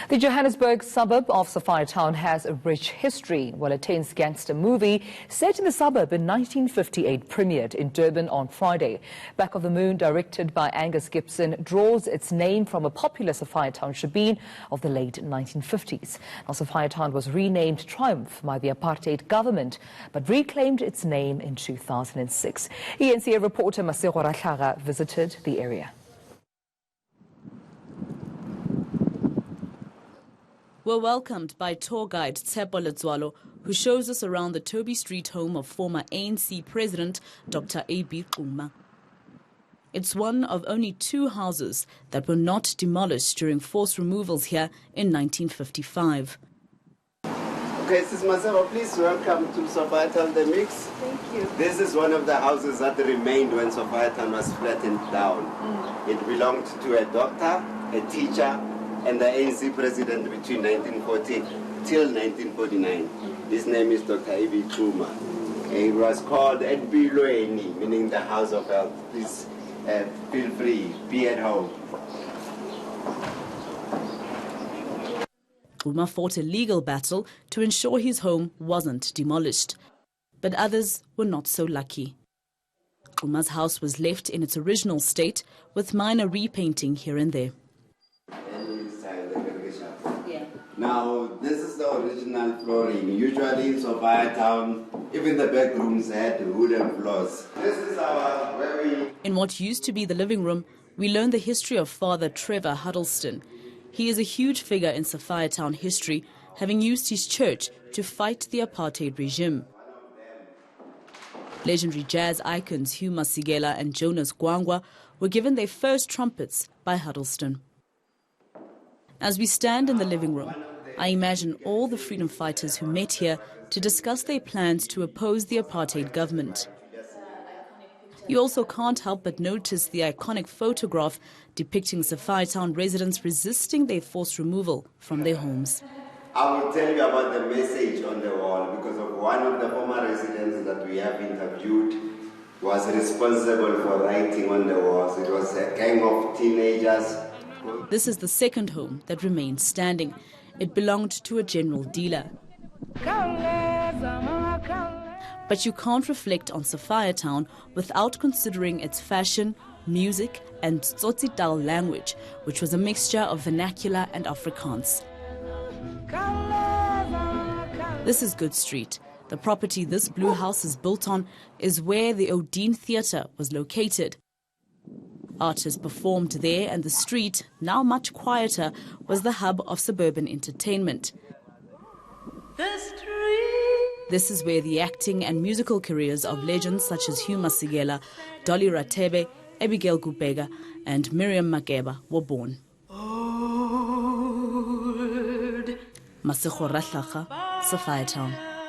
The Johannesburg suburb of Sophiatown has a rich history. Well, a tense gangster movie set in the suburb in 1958 premiered in Durban on Friday. Back of the Moon, directed by Angus Gibson, draws its name from a popular Sophiatown shebeen of the late 1950s. Now, Sophiatown was renamed Triomf by the apartheid government, but reclaimed its name in 2006. eNCA reporter Masego Rahlaga visited the area. We're welcomed by tour guide Tshepo Letswalo, who shows us around the Toby Street home of former ANC President Dr. A.B. Xuma. It's one of only 2 houses that were not demolished during forced removals here in 1955. Okay, Sis Masego, please welcome to Sophiatown The Mix. Thank you. This is one of the houses that remained when Sophiatown was flattened down. It belonged to a doctor, a teacher, and the ANC president between 1940 till 1949. His name is Dr. A.B. Xuma. He was called Edbilweni, meaning the house of health. Please feel free, be at home. Xuma fought a legal battle to ensure his home wasn't demolished. But others were not so lucky. Xuma's house was left in its original state with minor repainting here and there. Now, this is the original flooring. Usually in Sophiatown, even the bedrooms had wooden floors. This is where we... In what used to be the living room, we learn the history of Father Trevor Huddleston. He is a huge figure in Sophiatown history, having used his church to fight the apartheid regime. Legendary jazz icons Hugh Masekela and Jonas Gwangwa were given their first trumpets by Huddleston. As we stand in the living room, I imagine all the freedom fighters who met here to discuss their plans to oppose the apartheid government. You also can't help but notice the iconic photograph depicting Sophiatown residents resisting their forced removal from their homes. I will tell you about the message on the wall because of one of the former residents that we have interviewed was responsible for writing on the walls. It was a gang of teenagers. This is the second home that remains standing. It belonged to a general dealer. But you can't reflect on Sophiatown without considering its fashion, music and Tsotsitaal language, which was a mixture of vernacular and Afrikaans. This is Good Street. The property this blue house is built on is where the Odeon Theatre was located. Artists performed there, and the street, now much quieter, was the hub of suburban entertainment. This is where the acting and musical careers of legends such as Hugh Masekela, Dolly Ratebe, Abigail Gubega and Miriam Makeba were born. Masego Rahlaga, Sophiatown.